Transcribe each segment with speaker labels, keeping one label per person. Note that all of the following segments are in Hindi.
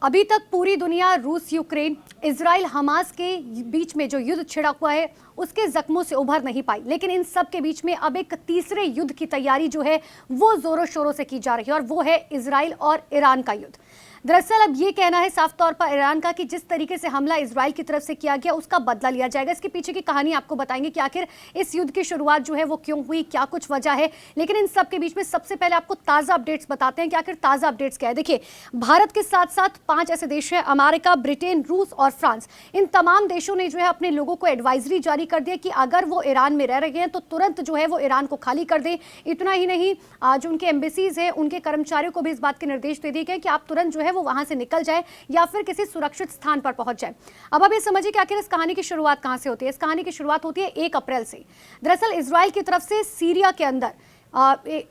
Speaker 1: अभी तक पूरी दुनिया रूस यूक्रेन इजराइल हमास के बीच में जो युद्ध छिड़ा हुआ है उसके जख्मों से उभर नहीं पाई, लेकिन इन सब के बीच में अब एक तीसरे युद्ध की तैयारी जो है वो जोरों शोरों से की जा रही है और वो है इजराइल और ईरान का युद्ध। दरअसल अब ये कहना है साफ तौर पर ईरान का कि जिस तरीके से हमला इजराइल की तरफ से किया गया उसका बदला लिया जाएगा। इसके पीछे की कहानी आपको बताएंगे कि आखिर इस युद्ध की शुरुआत जो है वो क्यों हुई, क्या कुछ वजह है। लेकिन इन सब के बीच में सबसे पहले आपको ताजा अपडेट्स बताते हैं कि आखिर ताजा अपडेट्स क्या है। देखिए, भारत के साथ साथ 5 ऐसे देश हैं, अमेरिका, ब्रिटेन, रूस और फ्रांस। इन तमाम देशों ने जो है अपने लोगों को एडवाइजरी जारी कर दिया कि अगर वो ईरान में रह रहे हैं तो तुरंत जो है वो ईरान को खाली कर दें। इतना ही नहीं, जो उनके एम्बेसीज है उनके कर्मचारियों को भी इस बात के निर्देश दे दिए गए कि आप तुरंत जो है वो वहां से निकल जाए या फिर किसी सुरक्षित स्थान पर पहुंच जाए। अब आप ये समझिए कि आखिर इस कहानी की शुरुआत कहां से होती है। इस कहानी की शुरुआत होती है 1 अप्रैल से। दरअसल इजराइल की तरफ से सीरिया के अंदर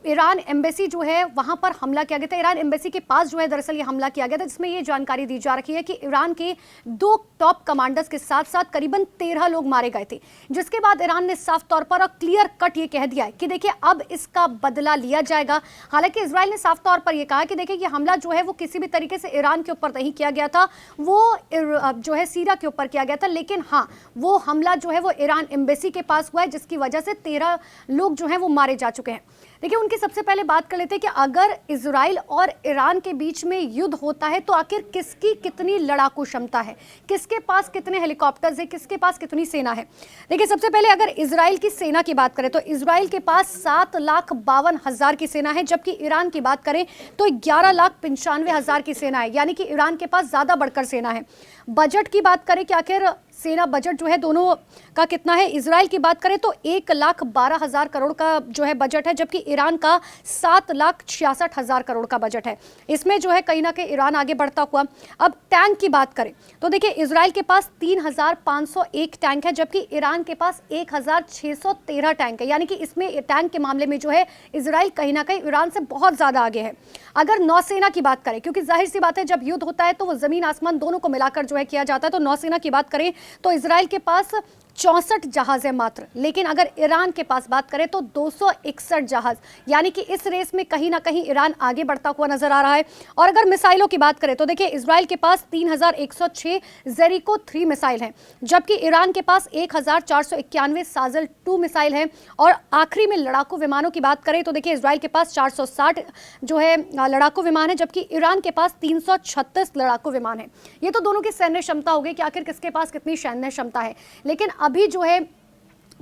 Speaker 1: ईरान एम्बेसी जो है वहां पर हमला किया गया था। ईरान एम्बेसी के पास जो है दरअसल ये हमला किया गया था, जिसमें ये जानकारी दी जा रही है कि ईरान के 2 टॉप कमांडर्स के साथ साथ करीबन 13 लोग मारे गए थे। जिसके बाद ईरान ने साफ तौर पर और क्लियर कट ये कह दिया है कि देखिए अब इसका बदला लिया जाएगा। हालांकि इजराइल ने साफ तौर पर यह कहा कि देखिए ये हमला जो है वो किसी भी तरीके से ईरान के ऊपर नहीं किया गया था, वो जो है सीरिया के ऊपर किया गया था। लेकिन हाँ, वो हमला जो है वो ईरान एम्बेसी के पास हुआ है, जिसकी वजह से 13 लोग जो है वो मारे जा चुके हैं। देखिए, उनकी सबसे पहले बात कर लेते हैं कि अगर इजराइल और ईरान के बीच में युद्ध होता है तो आखिर किसकी कितनी लड़ाकू क्षमता है, किसके पास कितने हेलीकॉप्टर्स है, किसके पास कितनी सेना है। देखिए, सबसे पहले अगर इजराइल की सेना की बात करें तो इजराइल के पास 7,52,000 की सेना है, जबकि ईरान की बात करें तो 11,95,000 की सेना है। यानी कि ईरान के पास ज्यादा बढ़कर सेना है। बजट की बात करें कि आखिर सेना बजट जो है दोनों का कितना है। इजराइल की बात करें तो 1,12,000 करोड़ का जो है बजट है, जबकि ईरान का 7,66,000 करोड़ का बजट है। इसमें जो है कहीं ना कहीं ईरान आगे बढ़ता हुआ। अब टैंक की बात करें तो देखिए, इजराइल के पास 3,501 टैंक है, जबकि ईरान के पास 1,613 टैंक है। यानी कि इसमें टैंक के मामले में जो है इजराइल कहीं ना कहीं ईरान से बहुत ज्यादा आगे है। अगर नौसेना की बात करें, क्योंकि जाहिर सी बात है जब युद्ध होता है तो वो जमीन आसमान दोनों को मिलाकर जो है किया जाता है, तो नौसेना की बात करें तो इजराइल के पास 64 जहाज है मात्र। लेकिन अगर ईरान के पास बात करें तो 261 जहाज। यानी कि इस रेस में कहीं ना कहीं ईरान आगे बढ़ता हुआ नजर आ रहा है। और अगर मिसाइलों की बात करें तो देखिए, इजराइल के पास 3,106 जेरिको 3 मिसाइल हैं, जबकि ईरान के पास 1,491 साजल 2 मिसाइल हैं। और आखिरी में लड़ाकू विमानों की बात करें तो देखिए, इजराइल के पास 460 जो है लड़ाकू विमान है, जबकि ईरान के पास 336 लड़ाकू विमान है। ये तो दोनों की सैन्य क्षमता हो गई कि आखिर किसके पास कितनी सैन्य क्षमता है। लेकिन अभी जो है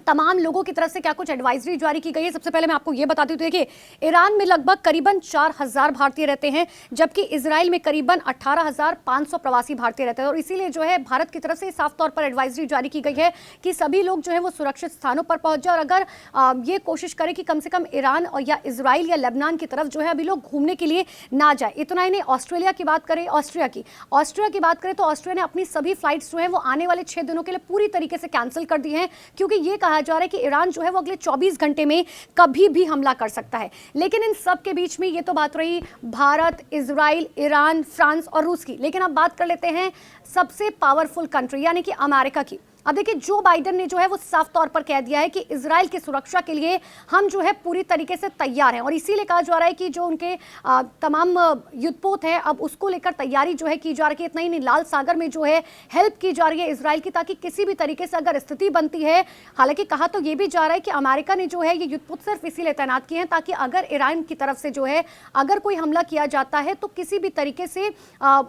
Speaker 1: तमाम लोगों की तरफ से क्या कुछ एडवाइजरी जारी की गई है। सबसे पहले मैं आपको यह बताती हूँ, देखिए ईरान में लगभग करीबन 4,000 भारतीय रहते हैं, जबकि इजराइल में करीबन 18,500 प्रवासी भारतीय रहते हैं। और इसीलिए जो है भारत की तरफ से साफ तौर पर एडवाइजरी जारी की गई है कि सभी लोग जो है वो सुरक्षित स्थानों पर पहुंच जाए और अगर ये कोशिश करें कि कम से कम ईरान और या इजराइल या लेबनान की तरफ जो है अभी लोग घूमने के लिए ना जाए। इतना ही नहीं, ऑस्ट्रेलिया की बात करें, ऑस्ट्रिया की बात करें तो ऑस्ट्रिया ने अपनी सभी फ्लाइट्स जो है वो आने वाले 6 दिनों के लिए पूरी तरीके से कैंसिल कर दी हैं, क्योंकि ये कहा जा रहा है कि ईरान जो है वो अगले 24 घंटे में कभी भी हमला कर सकता है। लेकिन इन सब के बीच में ये तो बात रही भारत, इजराइल, ईरान, फ्रांस और रूस की। लेकिन अब बात कर लेते हैं सबसे पावरफुल कंट्री यानी कि अमेरिका की। अब देखिए, जो बाइडेन ने जो है वो साफ तौर पर कह दिया है कि इजराइल की सुरक्षा के लिए हम जो है पूरी तरीके से तैयार हैं। और इसीलिए कहा जा रहा है कि जो उनके तमाम युद्धपोत हैं अब उसको लेकर तैयारी जो है की जा रही है। इतना ही नहीं, लाल सागर में जो है हेल्प की जा रही है इजराइल की, ताकि किसी भी तरीके से अगर स्थिति बनती है। हालांकि कहा तो ये भी जा रहा है कि अमेरिका ने जो है ये युद्धपोत सिर्फ इसीलिए तैनात किए हैं ताकि अगर ईरान की तरफ से जो है अगर कोई हमला किया जाता है तो किसी भी तरीके से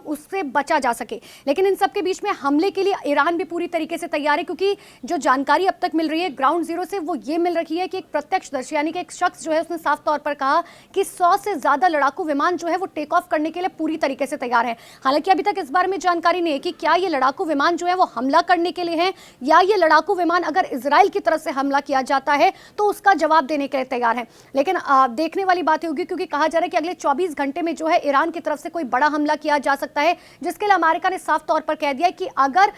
Speaker 1: उससे बचा जा सके। लेकिन इन सबके बीच में हमले के लिए ईरान भी पूरी तरीके से तैयार है, क्योंकि जो जानकारी अब तक मिल रही है ग्राउंड जीरो से वो ये मिल रही है कि एक प्रत्यक्षदर्शी यानी कि एक शख्स जो है उसने साफ तौर पर कहा कि 100 से ज्यादा लड़ाकू विमान जो है वो टेक ऑफ करने के लिए पूरी तरीके से तैयार है। हालांकि अभी तक इस बारे में जानकारी नहीं है कि क्या ये लड़ाकू विमान जो है वो हमला करने के लिए हैं या ये लड़ाकू विमान अगर इजराइल की तरफ से हमला किया जाता है तो उसका जवाब देने के लिए तैयार है। लेकिन देखने वाली बात होगी, क्योंकि कहा जा रहा है कि अगले 24 घंटे में जो है ईरान की तरफ से कोई बड़ा हमला किया जा सकता है, जिसके लिए अमेरिका ने साफ तौर पर कह दिया कि अगर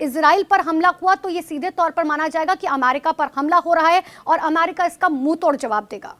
Speaker 1: इजराइल पर हमला हुआ तो ये सीधे तौर पर माना जाएगा कि अमेरिका पर हमला हो रहा है और अमेरिका इसका मुंह तोड़ जवाब देगा।